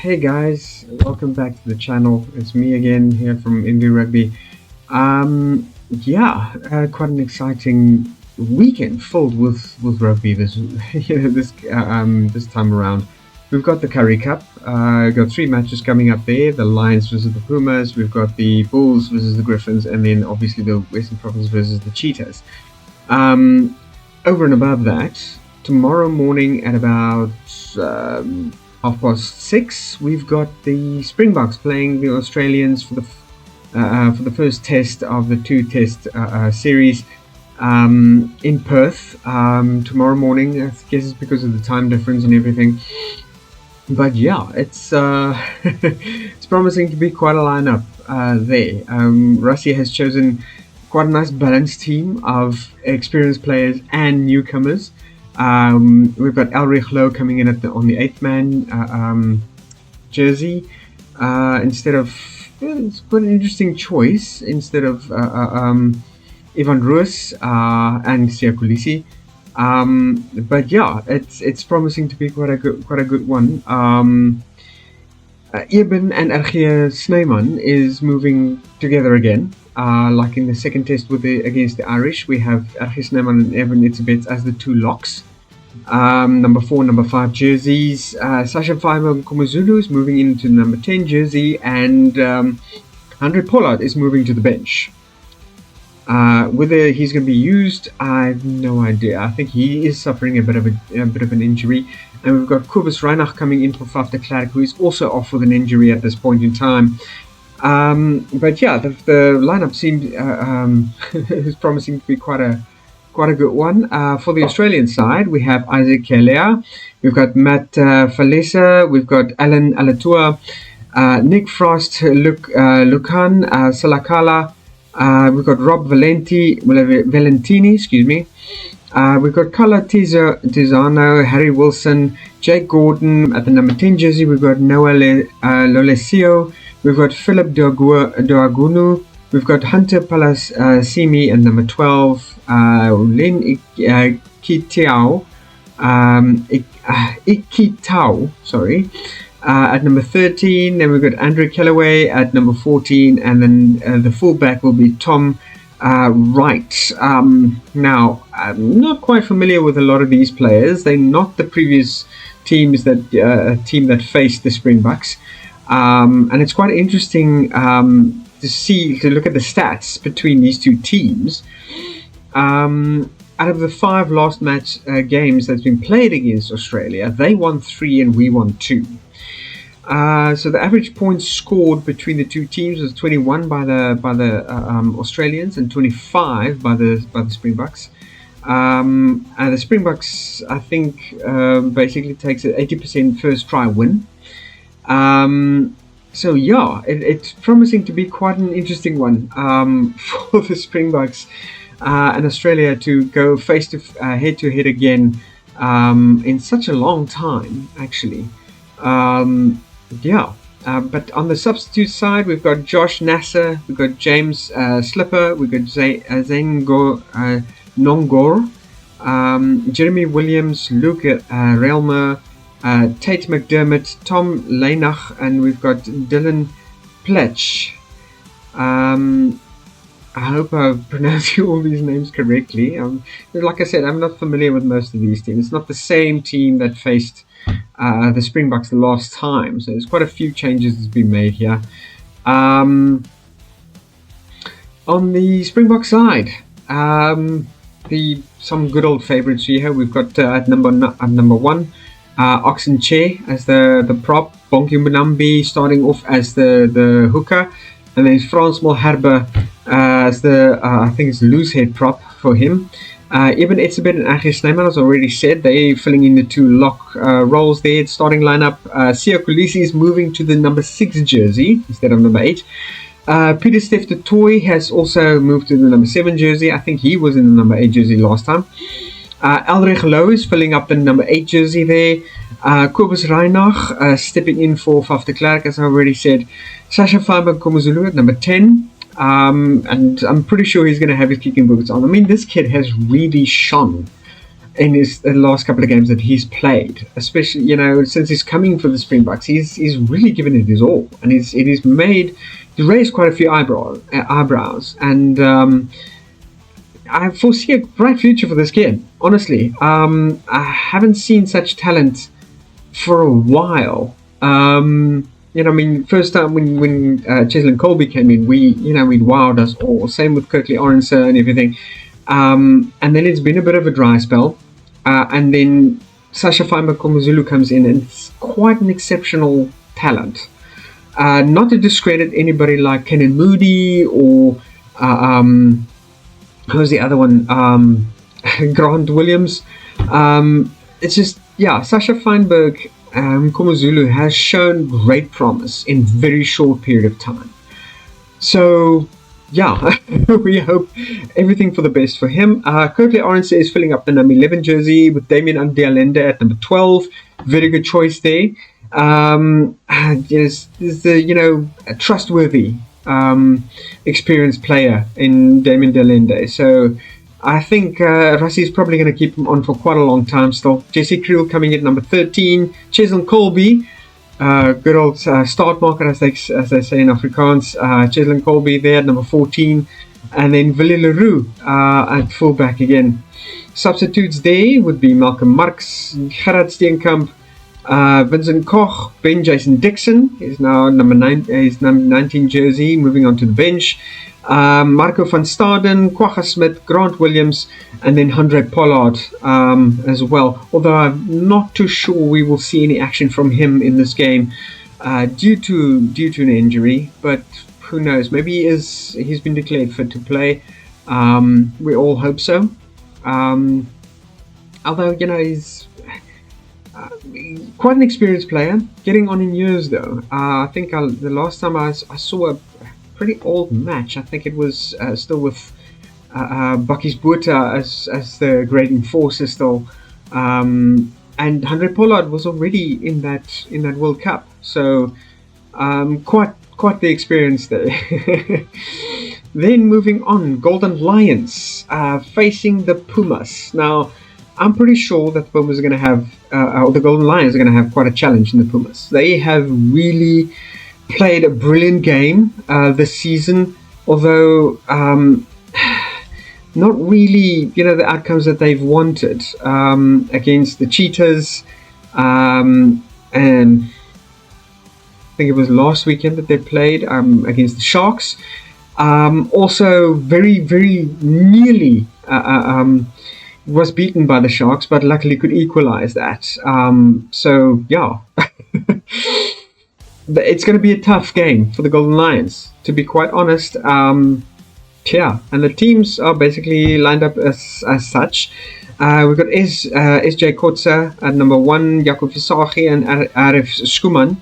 Hey guys, welcome back to the channel. It's me again here from MVRugby. Quite an exciting weekend filled with rugby this time around. We've got the Currie Cup. Got three matches coming up there. The Lions versus the Pumas. We've got the Bulls versus the Griffins, and then obviously the Western Province versus the Cheetahs. Over and above that, tomorrow morning at about 6:30, we've got the Springboks playing the Australians for the first test of the two-test series in Perth tomorrow morning. I guess it's because of the time difference and everything. But yeah, it's it's promising to be quite a lineup there. Russia has chosen quite a nice balanced team of experienced players and newcomers. We've got Elrich Lowe coming in on the 8th man jersey instead of. It's quite an interesting choice instead of Ivan Ruiz and Siakulisi. But yeah, it's promising to be quite a good one. Eben and Archie Snyman is moving together again. Like in the second test against the Irish, we have Archie Snyman and Eben Itzebets as the two locks. Number 4, number 5 jerseys. Sasha Fiber Komazulu is moving into the number 10 jersey, and Andre Pollard is moving to the bench. Whether he's going to be used, I have no idea. I think he is suffering a bit of an injury, and we've got Kobus Reinach coming in for Faf de Klerk, who is also off with an injury at this point in time. But yeah, the lineup seems is promising to be quite a good one. For the Australian side, we have Isaac Kelea, we've got Matt Falesa, we've got Alan Alatua, Nick Frost, Lucan Salakala, we've got Rob Valentini, we've got Carla Tizano, Harry Wilson, Jake Gordon at the number 10 jersey, we've got Noah Lolesio, we've got Philip Doagunu, we've got Hunter Palasimi at number 12, Lin Ikitau, at number 13. Then we've got Andrew Kellaway at number 14, and then the fullback will be Tom Wright. Now, I'm not quite familiar with a lot of these players. They're not the previous team that faced the Springboks, and it's quite interesting to look at the stats between these two teams. Out of the 5 last match games that's been played against Australia, they won 3 and we won 2. So the average points scored between the two teams was 21 by the Australians and 25 by the Springboks. And the Springboks, I think, basically takes an 80% first try win. So yeah, it's promising to be quite an interesting one for the Springboks and Australia to go head to head again in such a long time, actually. But on the substitute side, we've got Josh Nasser, we've got James Slipper, we've got Zane Nongor, Jeremy Williams, Luke Relmer, Tate McDermott, Tom Leinach, and we've got Dylan Pletch. I hope I'm pronouncing all these names correctly. Like I said, I'm not familiar with most of these teams. It's not the same team that faced the Springboks the last time, so there's quite a few changes that's been made here. On the Springbok side, some good old favourites here. We've got at number 1, Oxen Che as the prop, Bonky Mbonambi starting off as the hooker, and then Frans Malherbe as the I think it's loose head prop for him. Even Itzebet and Archie Snyman, as already said, they're filling in the 2 lock roles there. Starting lineup, Siakulisi is moving to the number 6 jersey instead of number 8. Peter Steph de Toy has also moved to the number 7 jersey. I think he was in the number 8 jersey last time. Elrich Lowe is filling up the number 8 jersey there. Kobus Reinach stepping in for Faf de Klerk, as I already said. Sasha Fiber Komazulu at number 10. And I'm pretty sure he's going to have his kicking boots on. I mean, this kid has really shone in the last couple of games that he's played, especially since he's coming for the Springboks, he's really given it his all, and he's raised quite a few eyebrows, and I foresee a bright future for this kid. Honestly, I haven't seen such talent for a while. First time when Cheslin Colby came in, we wowed us all. Same with Currie and everything. And then it's been a bit of a dry spell. And then Sasha Feinberg Komazulu comes in, and it's quite an exceptional talent. Not to discredit anybody like Kenan Moody or who's the other one? Grant Williams. It's just, Sasha Feinberg Komazulu has shown great promise in very short period of time. So, we hope everything for the best for him. Currie Orange is filling up the number 11 jersey with Damien Andialende at number 12. Very good choice there. Is the a trustworthy, experienced player in Damien Delende. So I think Rassie is probably going to keep him on for quite a long time still. Jesse Creel coming in at number 13. Cheslin Colby, good old start marker as they say in Afrikaans. Cheslin Colby there at number 14. And then Willie Leroux at fullback again. Substitutes there would be Malcolm Marx, Gerard Steenkamp, Vincent Koch, Ben Jason Dixon is now number 19 jersey, moving on to the bench. Marco van Staden, Kwagga Smith, Grant Williams, and then Andre Pollard as well. Although I'm not too sure we will see any action from him in this game due to an injury, but who knows? Maybe he's been declared fit to play. We all hope so. Although he's quite an experienced player, getting on in years though. I think the last time I saw a pretty old match, I think it was still with Bakkies Botha as the great enforcer still, and Andre Pollard was already in that World Cup, so quite the experience there. Then moving on, Golden Lions facing the Pumas. Now, I'm pretty sure that the Pumas are going to have, or the Golden Lions are going to have quite a challenge in the Pumas. They have really played a brilliant game this season, although not really, the outcomes that they've wanted against the Cheetahs, and I think it was last weekend that they played against the Sharks. Also, very, very nearly was beaten by the Sharks, but luckily could equalize that. So, it's going to be a tough game for the Golden Lions, to be quite honest. And the teams are basically lined up as such. We've got SJ Kotza at number 1, Jakob Visagi and Arif Skuman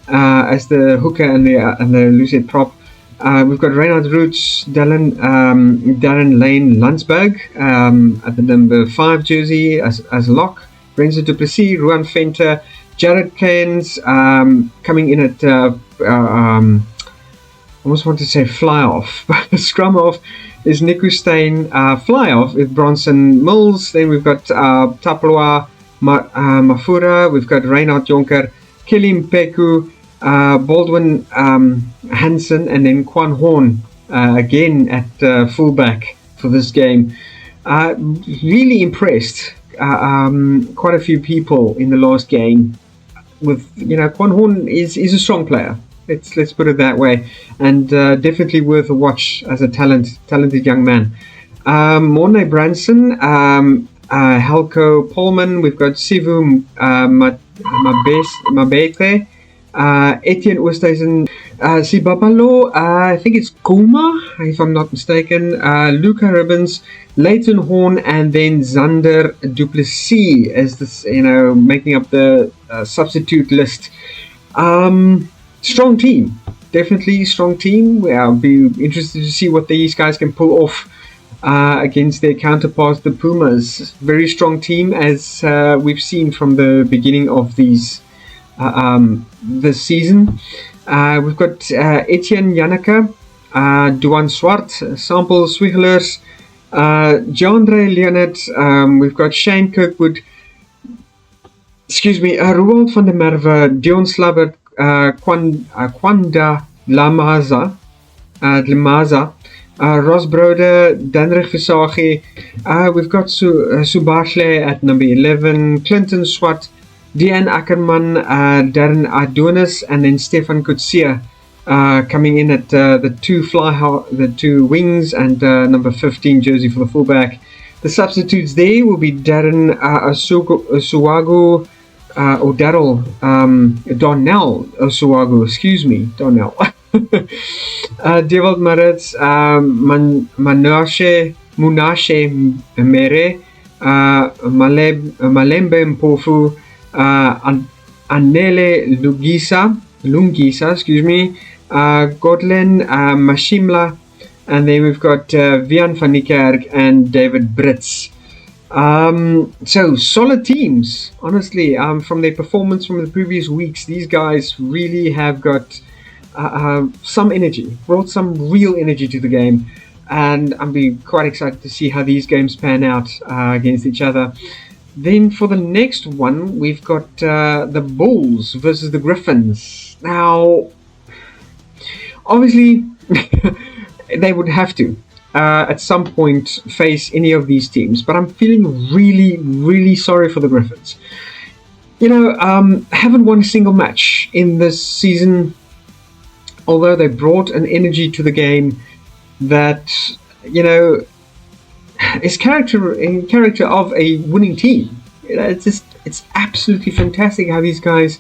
as the hooker and the loosehead prop. We've got Reinhard Roots, Darren Lane Landsberg at the number 5 jersey as lock. Renzo Duplessis, Ruan Venter, Jared Keynes coming in at I almost want to say fly off, but scrum off is Niku Steyn. Fly off with Bronson Mills. Then we've got Taploa Mafura. We've got Reinhard Jonker, Kelly Mpeku, Baldwin Hansen, and then Quan Horn again at fullback for this game. Really impressed quite a few people in the last game. With Quan Horn is a strong player. Let's put it that way, and definitely worth a watch as a talented young man. Mornay Branson, Helco Polman. We've got Sivu Mabete. Etienne Oosthuizen, Sibabalo, I think it's Kuma, if I'm not mistaken, Luca Ribbons, Leighton Horn, and then Zander Duplessis as this, making up the substitute list. Strong team, definitely strong team. I'll be interested to see what these guys can pull off against their counterparts, the Pumas. Very strong team, as we've seen from the beginning of these this season. We've got Etienne Janneke, Duan Swart, Sample Swigglers, Jandre Leonard, we've got Shane Kirkwood, Roald van der Merwe, Dion Slabbert, Kwanda Lamaza, Ross Broder, Danrich Visagie. We've got Subashle at number 11, Clinton Swat, Dean Ackerman, Darren Adonis, and then Stefan Kutsia coming in at the two wings, and number 15 jersey for the fullback. The substitutes there will be Darren Osuagu, or Daryl Donnell Osuagu, Donnell. Dewald Maritz, Munashe Mere, Malembe Mpofu, Anele Lungisa, Godlen Mashimla, and then we've got Vian van Niekerk and David Brits. So solid teams, honestly. From their performance from the previous weeks, these guys really have got some energy, brought some real energy to the game, and I'm quite excited to see how these games pan out against each other. Then for the next one, we've got the Bulls versus the Griffins. Now, obviously, they would have to at some point face any of these teams, but I'm feeling really, really sorry for the Griffins. Haven't won a single match in this season, although they brought an energy to the game that, is character of a winning team. It's absolutely fantastic how these guys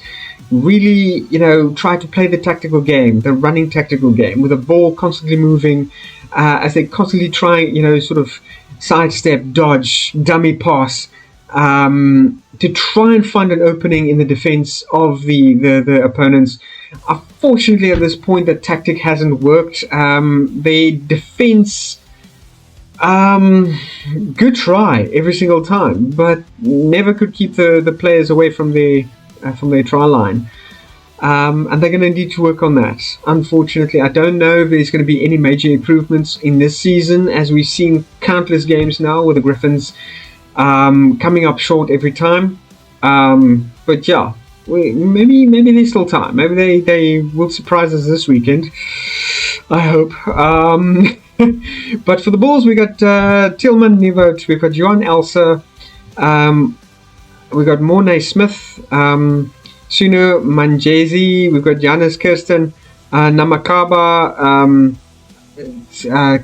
really, try to play the tactical game, the running tactical game, with the ball constantly moving, as they constantly try, sort of sidestep, dodge, dummy pass, to try and find an opening in the defense of the opponents. Unfortunately, at this point, the tactic hasn't worked. Their defense, good try every single time, but never could keep the players away from their try line. And they're going to need to work on that. Unfortunately, I don't know if there's going to be any major improvements in this season, as we've seen countless games now with the Griffins coming up short every time. But yeah, maybe there's still time. Maybe they will surprise us this weekend, I hope. But for the Bulls, we got Tillman Nivot, we've got Johan Elsa, we've got Mornay Smith, Suno Manjezi, we've got Janis Kirsten, Namakaba,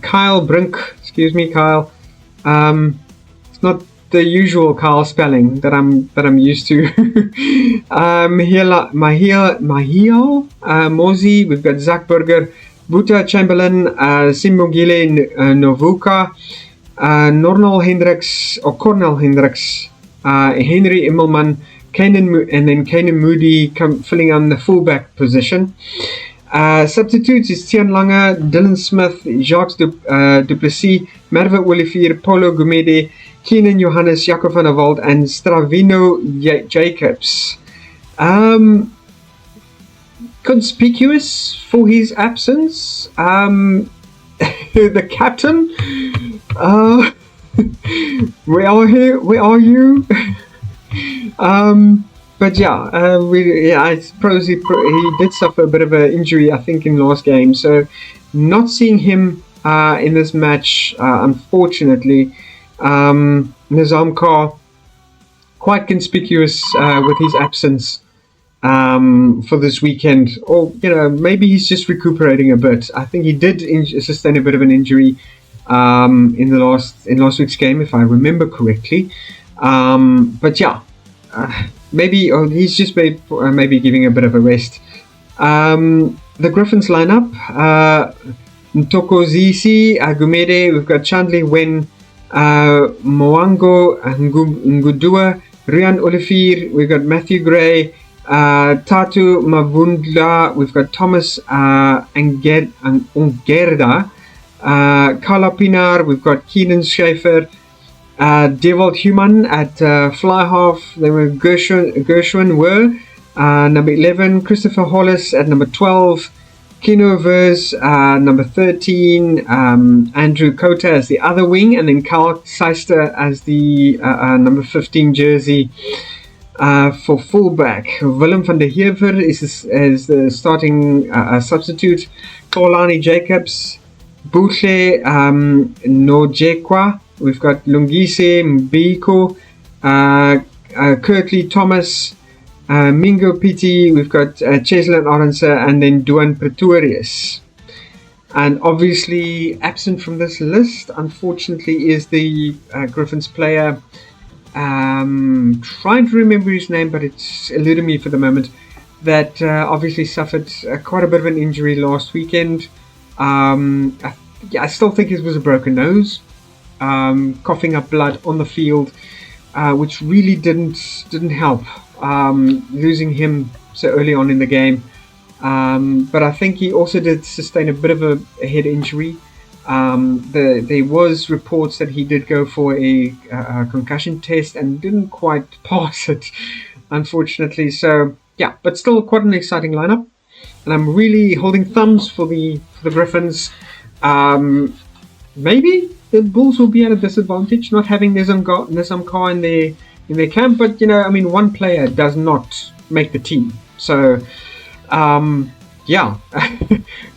Kyle Brink, Kyle. It's not the usual Kyle spelling that I'm used to. Mahio Mozi, we've got Zach Berger, Buta Chamberlain, Simbogile Novuka, Cornel Hendricks, Henry Immelman, and then Kanan Moody filling on the fullback position. Substitutes is Tian Lange, Dylan Smith, Jacques Duplessis, Merve Olivier, Polo Gumede, Keenan Johannes, Jacob van der Walt, and Stravino Jacobs. Conspicuous for his absence, the captain. Where are you? But yeah, I suppose he did suffer a bit of an injury, I think, in last game. So not seeing him in this match, unfortunately. Nizam Kar, quite conspicuous with his absence for this weekend. Or, maybe he's just recuperating a bit. I think he did sustain a bit of an injury in last week's game, if I remember correctly. But yeah, maybe he's just maybe giving a bit of a rest. The Griffins lineup: Ntokozisi Agumede. We've got Chandley Wen, Moango Ngudua, Rian Olivier. We've got Matthew Gray, Tatu Mavundla. We've got Thomas Ongerda, Carla Pinar. We've got Keenan Schaefer, Dewald Human at fly half. Then we Gershwin were number 11, Christopher Hollis at number 12, Kino Vers, number 13, Andrew Kota as the other wing, and then Carl Seister as the number 15 jersey for fullback. Willem van der Heever is the starting substitute. Kolani Jacobs, Buhle Nojekwa. We've got Lungise Mbiko, Kirtley Thomas, Mingo Piti, we've got Cheslin Orense, and then Duan Pretorius. And obviously absent from this list, unfortunately, is the Griffins player. Trying to remember his name, but it's eluded me for the moment. That obviously suffered quite a bit of an injury last weekend. I still think it was a broken nose, coughing up blood on the field, which really didn't help. Losing him so early on in the game, but I think he also did sustain a bit of a head injury. There was reports that he did go for a concussion test and didn't quite pass it, unfortunately. So yeah, but still quite an exciting lineup, and I'm really holding thumbs for the Griffins. Maybe the Bulls will be at a disadvantage not having Nizam Khan in their camp, but one player does not make the team. So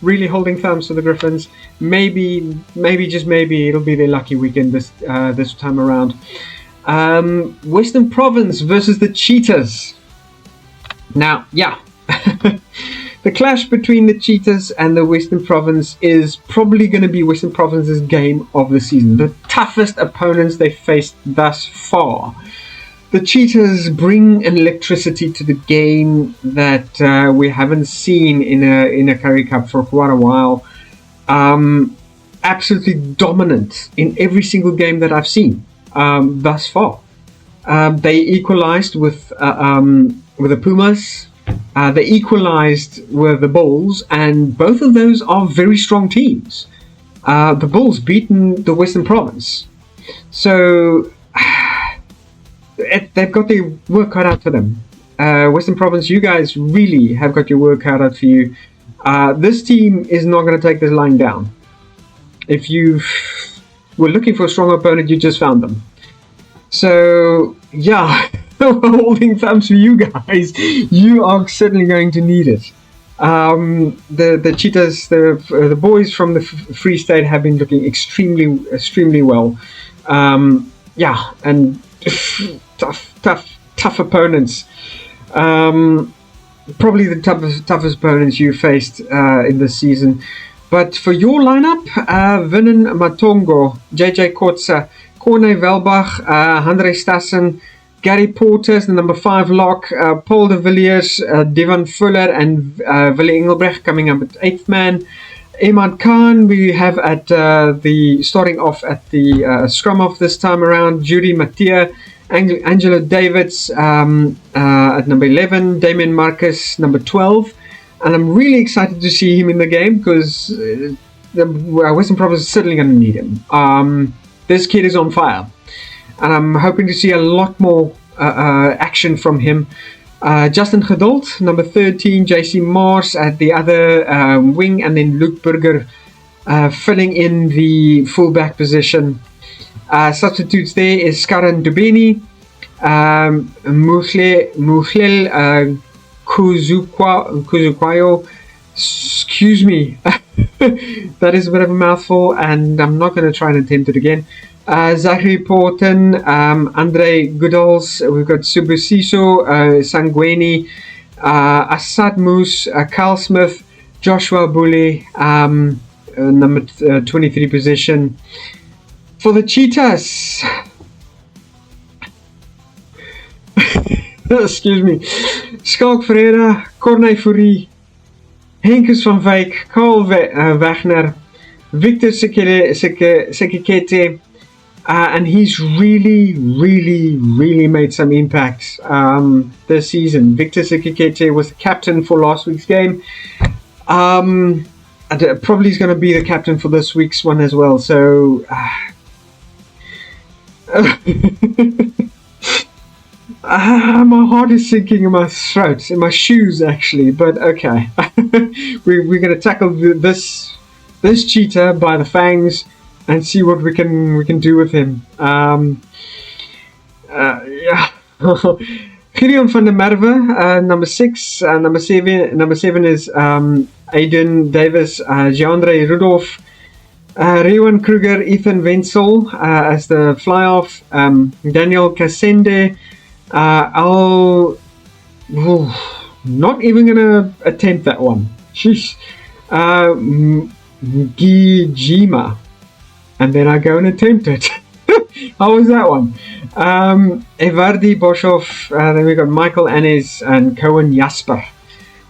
really holding thumbs for the Griffins. Maybe just maybe it'll be their lucky weekend this time around. Western Province versus the Cheetahs. Now, the clash between the Cheetahs and the Western Province is probably going to be Western Province's game of the season. The toughest opponents they faced thus far. The Cheetahs bring an electricity to the game that we haven't seen in a Currie Cup for quite a while. Absolutely dominant in every single game that I've seen thus far. They equalized with the Pumas. They equalized with the Bulls, and both of those are very strong teams. The Bulls beaten the Western Province, so they've got their work cut out for them. Western Province, you guys really have got your work cut out for you. This team is not going to take this line down. If you were looking for a strong opponent, you just found them. So yeah, holding thumbs for you guys. You are certainly going to need it. The Cheetahs, the boys from the Free State have been looking extremely well. And tough opponents. Probably the toughest opponents you faced in this season. But for your lineup, Vinnen Matongo, JJ Kotza, Corne Welbach, Andre Stassen, Gary Porters, the number 5 lock, Paul de Villiers, Devon Fuller, and Willie Engelbrecht coming up at 8th man. Ahmad Khan, we have at starting off at the scrum off this time around. Judy Mattia, Angelo Davids at number 11, Damien Marcus number 12, and I'm really excited to see him in the game because the Western Province is certainly going to need him. This kid is on fire, and I'm hoping to see a lot more action from him. Justin Geduld, number 13, JC Mars at the other wing, and then Luke Burger filling in the fullback position. Substitutes there is Karan Dubeni, Muhlel Kuzukwayo. Excuse me, that is a bit of a mouthful, and I'm not going to try and attempt it again. Zachary Porton, Andre Goodals, we've got Subusiso, Sangweni, Assad Moose, Carl Smith, Joshua Bully, number 23 position. For the Cheetahs, excuse me, Skalk Ferreira, Corne Fourie, Henkus van Wyk, Carl Wagner, Victor Sekekete, and he's really made some impact this season. Victor Sekekete was the captain for last week's game. And probably is going to be the captain for this week's one as well. So My heart is sinking in my throat, in my shoes actually. But okay, we're gonna tackle this cheetah by the fangs and see what we can do with him. Yeah. Gideon van der Merwe, number 6. Number seven is Aiden Davis, Jeandre Rudolph, Rewan Kruger, Ethan Wenzel as the fly-off, Daniel Kasende, not even gonna attempt that one. Sheesh. Gijima, and then I go and attempt it. How was that one? Evardi Boshoff, then we got Michael Annes and Cohen Jasper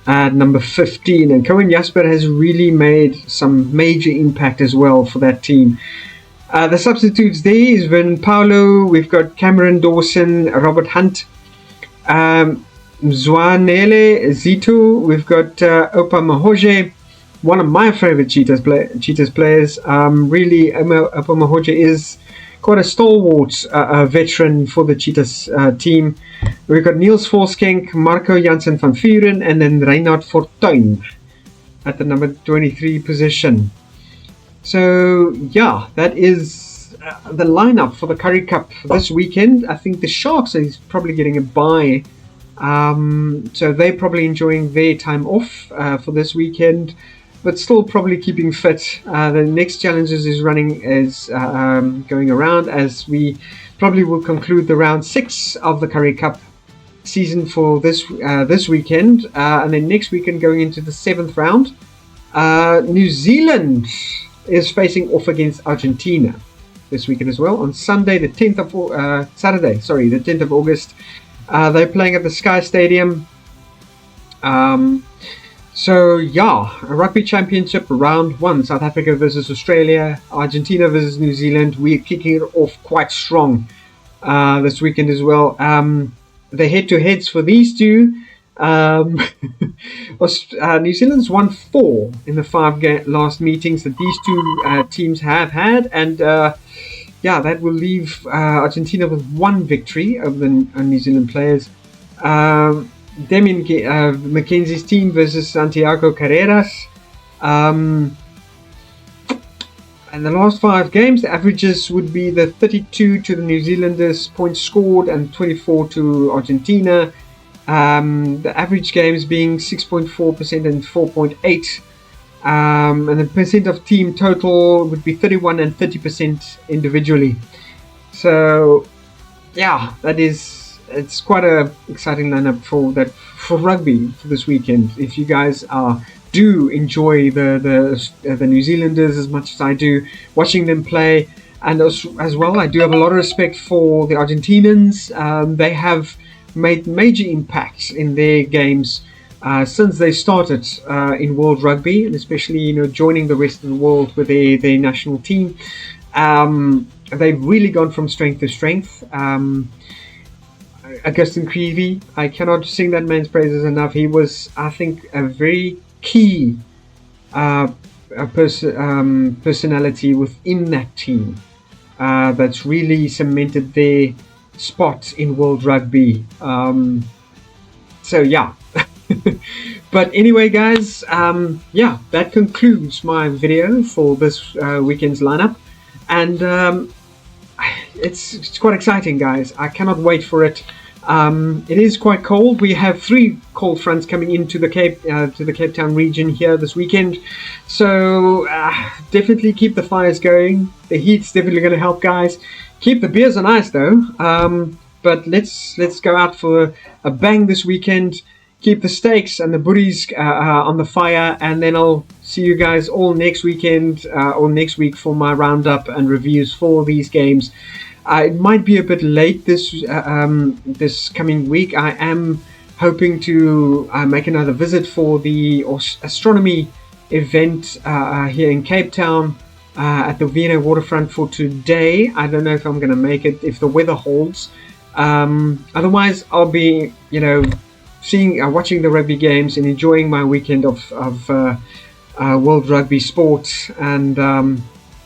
at number 15. And Cohen Jasper has really made some major impact as well for that team. The substitutes there is Vernon Paulo, we've got Cameron Dawson, Robert Hunt, Zwanele Zito, we've got Opa Mahoje, one of my favorite Cheetahs players. Really, Opa Mahoje is quite a stalwart veteran for the Cheetahs team. We've got Niels Forskenk, Marco Jansen van Vuren, and then Reinhard Fortuin at the number 23 position. So yeah, that is the lineup for the Currie Cup this weekend. I think the Sharks is probably getting a bye, so they're probably enjoying their time off for this weekend, but still probably keeping fit. The next challenges is going around, as we probably will conclude the round 6 of the Currie Cup season for this weekend, and then next weekend going into the 7th round. New Zealand is facing off against Argentina this weekend as well on Sunday, the 10th of Saturday, sorry, the 10th of August. They're playing at the Sky Stadium. So yeah, a rugby championship round 1, South Africa versus Australia, Argentina versus New Zealand. We're kicking it off quite strong this weekend as well. The head-to-heads for these two, New Zealand's won 4 in the 5 last meetings that these two teams have had, and yeah, that will leave Argentina with 1 victory over the New Zealand players. Damien McKenzie's team versus Santiago Carreras. And the last 5 games, the averages would be the 32 to the New Zealanders points scored and 24 to Argentina. The average games being 6.4% and 4.8. And the percent of team total would be 31 and 30% individually. So yeah, it's quite a exciting lineup for rugby for this weekend. If you guys do enjoy the New Zealanders as much as I do watching them play, and as well, I do have a lot of respect for the Argentinians. They have made major impacts in their games since they started in World Rugby, and especially joining the rest of the world with their national team. They've really gone from strength to strength. Augustin Currie, I cannot sing that man's praises enough. He was, I think, a very key personality within that team that's really cemented their spot in World Rugby. So yeah. But anyway, guys, yeah, that concludes my video for this weekend's lineup, and it's quite exciting, guys. I cannot wait for it. It is quite cold. We have 3 cold fronts coming into the Cape Town region here this weekend, so definitely keep the fires going. The heat's definitely going to help, guys. Keep the beers on ice though. But let's go out for a bang this weekend. Keep the steaks and the booties on the fire, and then I'll see you guys all next weekend or next week for my roundup and reviews for these games. It might be a bit late this coming week. I am hoping to make another visit for the astronomy event here in Cape Town at the Vienna waterfront for today. I don't know if I'm going to make it, if the weather holds. Otherwise, I'll be, watching the rugby games and enjoying my weekend of World Rugby sport. And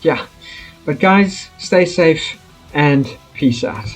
yeah, but guys, stay safe and peace out.